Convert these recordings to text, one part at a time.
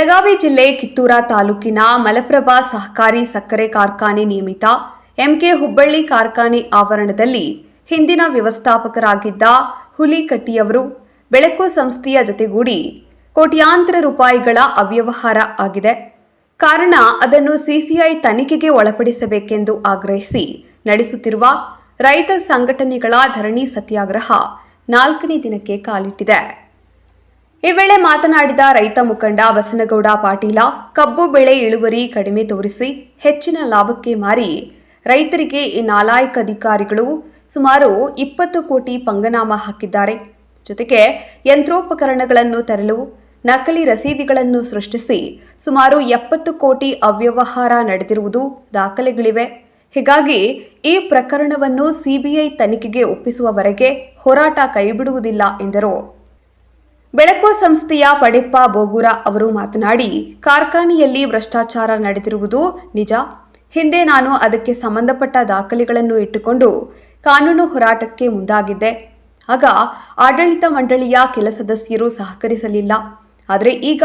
ಬೆಳಗಾವಿ ಜಿಲ್ಲೆ ಕಿತ್ತೂರ ತಾಲೂಕಿನ ಮಲಪ್ರಭಾ ಸಹಕಾರಿ ಸಕ್ಕರೆ ಕಾರ್ಖಾನೆ ನಿಯಮಿತ ಎಂಕೆ ಹುಬ್ಬಳ್ಳಿ ಕಾರ್ಖಾನೆ ಆವರಣದಲ್ಲಿ ಹಿಂದಿನ ವ್ಯವಸ್ಥಾಪಕರಾಗಿದ್ದ ಹುಲಿಕಟ್ಟಿಯವರು ಬೆಳಕು ಸಂಸ್ಥೆಯ ಜೊತೆಗೂಡಿ ಕೋಟ್ಯಾಂತರ ರೂಪಾಯಿಗಳ ಅವ್ಯವಹಾರ ಆಗಿದೆ. ಕಾರಣ ಅದನ್ನು ಸಿಸಿಐ ತನಿಖೆಗೆ ಒಳಪಡಿಸಬೇಕೆಂದು ಆಗ್ರಹಿಸಿ ನಡೆಸುತ್ತಿರುವ ರೈತ ಸಂಘಟನೆಗಳ ಧರಣಿ ಸತ್ಯಾಗ್ರಹ 4ನೇ ದಿನಕ್ಕೆ ಕಾಲಿಟ್ಟಿದೆ. ಈ ವೇಳೆ ಮಾತನಾಡಿದ ರೈತ ಮುಖಂಡ ಬಸನಗೌಡ ಪಾಟೀಲ, ಕಬ್ಬು ಬೆಳೆ ಇಳುವರಿ ಕಡಿಮೆ ತೋರಿಸಿ ಹೆಚ್ಚಿನ ಲಾಭಕ್ಕೆ ಮಾರಿ ರೈತರಿಗೆ ಈ ನಾಲಾಯಕ ಅಧಿಕಾರಿಗಳು ಸುಮಾರು 20 ಕೋಟಿ ಪಂಗನಾಮ ಹಾಕಿದ್ದಾರೆ. ಜೊತೆಗೆ ಯಂತ್ರೋಪಕರಣಗಳನ್ನು ತರಲು ನಕಲಿ ರಸೀದಿಗಳನ್ನು ಸೃಷ್ಟಿಸಿ ಸುಮಾರು 70 ಕೋಟಿ ಅವ್ಯವಹಾರ ನಡೆದಿರುವುದು ದಾಖಲೆಗಳಿವೆ. ಹೀಗಾಗಿ ಈ ಪ್ರಕರಣವನ್ನು ಸಿಬಿಐ ತನಿಖೆಗೆ ಒಪ್ಪಿಸುವವರೆಗೆ ಹೋರಾಟ ಕೈಬಿಡುವುದಿಲ್ಲ ಎಂದರು. ಬೆಳಕು ಸಂಸ್ಥೆಯ ಪಡೆಪ್ಪ ಬೋಗೂರ ಅವರು ಮಾತನಾಡಿ, ಕಾರ್ಖಾನೆಯಲ್ಲಿ ಭ್ರಷ್ಟಾಚಾರ ನಡೆದಿರುವುದು ನಿಜ. ಹಿಂದೆ ನಾನು ಅದಕ್ಕೆ ಸಂಬಂಧಪಟ್ಟ ದಾಖಲೆಗಳನ್ನು ಇಟ್ಟುಕೊಂಡು ಕಾನೂನು ಹೋರಾಟಕ್ಕೆ ಮುಂದಾಗಿದ್ದೆ. ಆಗ ಆಡಳಿತ ಮಂಡಳಿಯ ಕೆಲ ಸದಸ್ಯರು ಸಹಕರಿಸಲಿಲ್ಲ. ಆದರೆ ಈಗ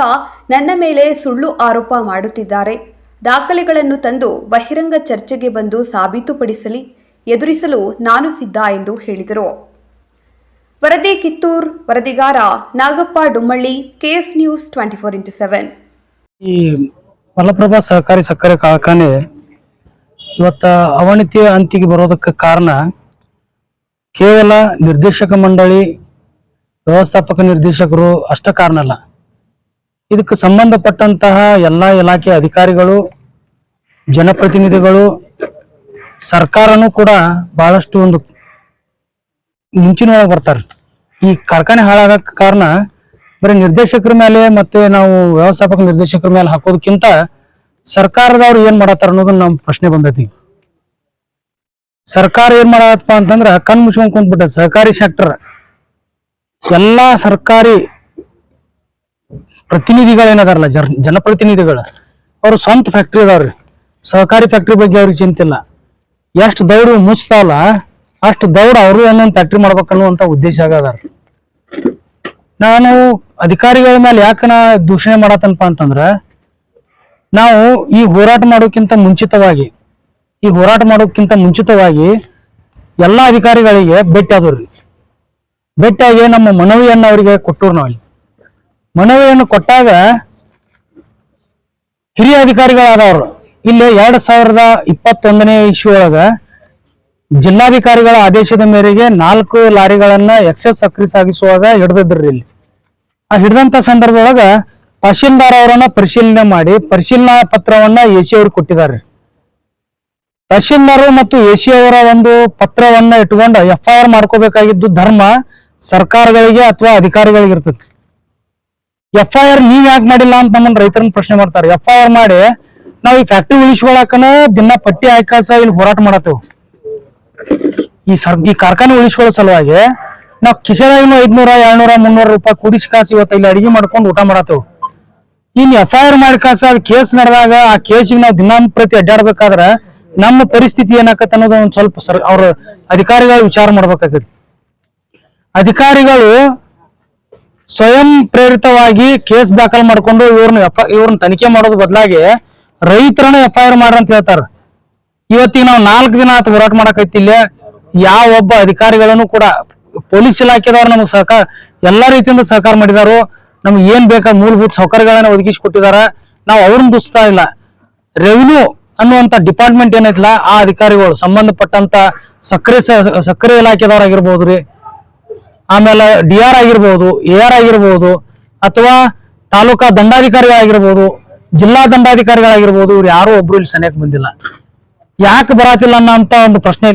ನನ್ನ ಮೇಲೆ ಸುಳ್ಳು ಆರೋಪ ಮಾಡುತ್ತಿದ್ದಾರೆ. ದಾಖಲೆಗಳನ್ನು ತಂದು ಬಹಿರಂಗ ಚರ್ಚೆಗೆ ಬಂದು ಸಾಬೀತುಪಡಿಸಲಿ, ಎದುರಿಸಲು ನಾನು ಸಿದ್ಧ ಎಂದು ಹೇಳಿದರು. ವರದಿ ಕಿತ್ತೂರ್, ವರದಿಗಾರ Nagappa Dummalli, KS news 24x7. ಈ ಮಲಪ್ರಭಾ ಸಹಕಾರಿ ಸಕ್ಕರೆ ಕಾರ್ಖಾನೆ ಇವತ್ತ ಅವನತಿಯ ಅಂತಿಗೆ ಬರೋದಕ್ಕೆ ಕಾರಣ ಕೇವಲ ನಿರ್ದೇಶಕ ಮಂಡಳಿ, ವ್ಯವಸ್ಥಾಪಕ ನಿರ್ದೇಶಕರು ಅಷ್ಟ ಕಾರಣ ಅಲ್ಲ. ಇದಕ್ಕೆ ಸಂಬಂಧಪಟ್ಟಂತಹ ಎಲ್ಲ ಇಲಾಖೆ ಅಧಿಕಾರಿಗಳು, ಜನಪ್ರತಿನಿಧಿಗಳು, ಸರ್ಕಾರನೂ ಕೂಡ ಬಹಳಷ್ಟು ಒಂದು ಮುಂಚಿನೊಳಗೆ ಬರ್ತಾರೆ. ಈ ಕಾರ್ಖಾನೆ ಹಾಳಾಗಕ್ಕೆ ಕಾರಣ ಬರೀ ನಿರ್ದೇಶಕರ ಮೇಲೆ ಮತ್ತೆ ನಾವು ವ್ಯವಸ್ಥಾಪಕ ನಿರ್ದೇಶಕರ ಮೇಲೆ ಹಾಕೋದಕ್ಕಿಂತ ಸರ್ಕಾರದವ್ರು ಏನ್ ಮಾಡತ್ತಾರ ಅನ್ನೋದನ್ನ ನಮ್ಮ ಪ್ರಶ್ನೆ ಬಂದೈತಿ. ಸರ್ಕಾರ ಏನ್ ಮಾಡತ್ತಪ್ಪ ಅಂತಂದ್ರ ಕಣ್ ಮುಚ್ಕೊಂಡ್ ಕುಂತ್ಬಿಟ್ಟ. ಸಹಕಾರಿ ಸೆಕ್ಟರ್ ಎಲ್ಲಾ ಸರ್ಕಾರಿ ಪ್ರತಿನಿಧಿಗಳೇನದಾರಲ್ಲ, ಜನಪ್ರತಿನಿಧಿಗಳು, ಅವ್ರು ಸ್ವಂತ ಫ್ಯಾಕ್ಟ್ರಿ ಅದಾವ್ರಿ. ಸಹಕಾರಿ ಫ್ಯಾಕ್ಟ್ರಿ ಬಗ್ಗೆ ಅವ್ರಿಗೆ ಚಿಂತಿಲ್ಲ. ಎಷ್ಟು ದೌಡು ಮುಚ್ತಾವಲ್ಲ ಅಷ್ಟು ದೌಡ್ ಅವರು ಒಂದೊಂದು ಫ್ಯಾಕ್ಟ್ರಿ ಮಾಡ್ಬೇಕನ್ನುವಂತ ಉದ್ದೇಶ ಆಗದಾರ. ನಾನು ಅಧಿಕಾರಿಗಳ ಮೇಲೆ ಯಾಕೆ ದೂಷಣೆ ಮಾಡತ್ತನಪ್ಪ ಅಂತಂದ್ರ, ನಾವು ಈ ಹೋರಾಟ ಮಾಡೋಕ್ಕಿಂತ ಮುಂಚಿತವಾಗಿ ಎಲ್ಲಾ ಅಧಿಕಾರಿಗಳಿಗೆ ಭೇಟಿ ಆದವ್ರಿ. ಭೇಟಿಯಾಗಿ ನಮ್ಮ ಮನವಿಯನ್ನು ಅವರಿಗೆ ಕೊಟ್ಟರು. ನಾವು ಮನವಿಯನ್ನು ಕೊಟ್ಟಾಗ ಹಿರಿಯ ಅಧಿಕಾರಿಗಳಾದವರು ಇಲ್ಲಿ 2021ನೇ ಇಸ್ವಿ ಒಳಗ ಜಿಲ್ಲಾಧಿಕಾರಿಗಳ ಆದೇಶದ ಮೇರೆಗೆ 4 ಲಾರಿಗಳನ್ನ ಎಕ್ಸೆಸ್ ಸಕ್ಕರೆ ಸಾಗಿಸುವಾಗ ಹಿಡಿದಿದ್ರಿ. ಇಲ್ಲಿ ಆ ಹಿಡಿದಂತ ಸಂದರ್ಭದೊಳಗ ತಹಶೀಲ್ದಾರ್ ಅವರನ್ನ ಪರಿಶೀಲನೆ ಮಾಡಿ ಪರಿಶೀಲನಾ ಪತ್ರವನ್ನ ಎಸಿ ಅವ್ರಿಗೆ ಕೊಟ್ಟಿದ್ದಾರೆ. ತಹಶೀಲ್ದಾರ್ ಮತ್ತು ಎಸಿ ಅವರ ಒಂದು ಪತ್ರವನ್ನ ಇಟ್ಕೊಂಡು FIR ಮಾಡ್ಕೋಬೇಕಾಗಿದ್ದು ಧರ್ಮ ಸರ್ಕಾರಗಳಿಗೆ ಅಥವಾ ಅಧಿಕಾರಿಗಳಿಗೆ ಇರ್ತದೆ. FIR ನೀವ್ ಯಾಕೆ ಮಾಡಿಲ್ಲ ಅಂತ ನಮ್ಮನ್ನ ರೈತರನ್ನ ಪ್ರಶ್ನೆ ಮಾಡ್ತಾರೆ. FIR ಮಾಡಿ ನಾವು ಈ ಫ್ಯಾಕ್ಟ್ರಿ ಉಳಿಸ್ಕೊಳಕನ ದಿನ ಪಟ್ಟಿ ಆಯ್ಕಾಸ ಇಲ್ಲಿ ಹೋರಾಟ ಮಾಡತ್ತೇವೆ. ಈ ಕಾರ್ಖಾನೆ ಉಳಿಸ್ಕೊಳ್ಳೋ ಸಲುವಾಗಿ ನಾವು ಕಿಶೆದಾಗಿನೂ 500, 200, 300 ರೂಪಾಯಿ ಕೂಡಿಸಿ ಕಾಸು ಇವತ್ತು ಇಲ್ಲಿ ಅಡಿಗೆ ಮಾಡ್ಕೊಂಡು ಊಟ ಮಾಡತ್ತೇವೆ. ಇನ್ನು FIR ಮಾಡಿ ಕಾಸ ಅದು ಕೇಸ್ ನಡೆದಾಗ ಆ ಕೇಸಿಗೆ ನಾವು ದಿನಂಪ್ರತಿ ಅಡ್ಡಾಡ್ಬೇಕಾದ್ರೆ ನಮ್ಮ ಪರಿಸ್ಥಿತಿ ಏನಾಕತ್ತ ಅನ್ನೋದು ಒಂದು ಸ್ವಲ್ಪ ಅವ್ರ ಅಧಿಕಾರಿಗಳು ವಿಚಾರ ಮಾಡ್ಬೇಕಾಗತ್ತೆ. ಅಧಿಕಾರಿಗಳು ಸ್ವಯಂ ಪ್ರೇರಿತವಾಗಿ ಕೇಸ್ ದಾಖಲು ಮಾಡ್ಕೊಂಡು ಇವ್ರನ್ನ ತನಿಖೆ ಮಾಡೋದ್ ಬದಲಾಗಿ ರೈತರನ್ನ FIR ಮಾಡ್ರಂತ ಹೇಳ್ತಾರ. ಇವತ್ತಿಗೆ ನಾವು 4 ದಿನ ಆತ ಹೋರಾಟ ಮಾಡಕೈತಿಲ್ಲ. ಯಾವ ಒಬ್ಬ ಅಧಿಕಾರಿಗಳನ್ನು ಕೂಡ ಪೊಲೀಸ್ ಇಲಾಖೆದವ್ರು ನಮಗೆ ಎಲ್ಲಾ ರೀತಿಯಿಂದ ಸಹಕಾರ ಮಾಡಿದಾರು. ನಮ್ಗೆ ಏನ್ ಬೇಕಾದ ಮೂಲಭೂತ ಸೌಕರ್ಯಗಳನ್ನ ಒದಗಿಸಿಕೊಟ್ಟಿದಾರ. ನಾವು ಅವ್ರನ್ನ ದೂಸ್ತಾ ಇಲ್ಲ. ರೆವಿನ್ಯೂ ಅನ್ನುವಂತ ಡಿಪಾರ್ಟ್ಮೆಂಟ್ ಏನೈತಿಲ್ಲ, ಆ ಅಧಿಕಾರಿಗಳು ಸಂಬಂಧಪಟ್ಟಂತ ಸಕ್ಕರೆ ಇಲಾಖೆದವ್ರಾಗಿರ್ಬೋದ್ರಿ, ಆಮೇಲೆ DR ಆಗಿರ್ಬೋದು, AR ಆಗಿರ್ಬೋದು, ಅಥವಾ ತಾಲೂಕಾ ದಂಡಾಧಿಕಾರಿಗಳಾಗಿರ್ಬೋದು, ಜಿಲ್ಲಾ ದಂಡಾಧಿಕಾರಿಗಳಾಗಿರ್ಬೋದು, ಇವ್ರು ಯಾರು ಒಬ್ರು ಇಲ್ಲಿ ಸನಿಯಕ್ಕೆ ಬಂದಿಲ್ಲ. ಯಾಕೆ ಬರಾತಿಲ್ಲ ಅನ್ನೋ ಅಂತ ಒಂದು ಪ್ರಶ್ನೆ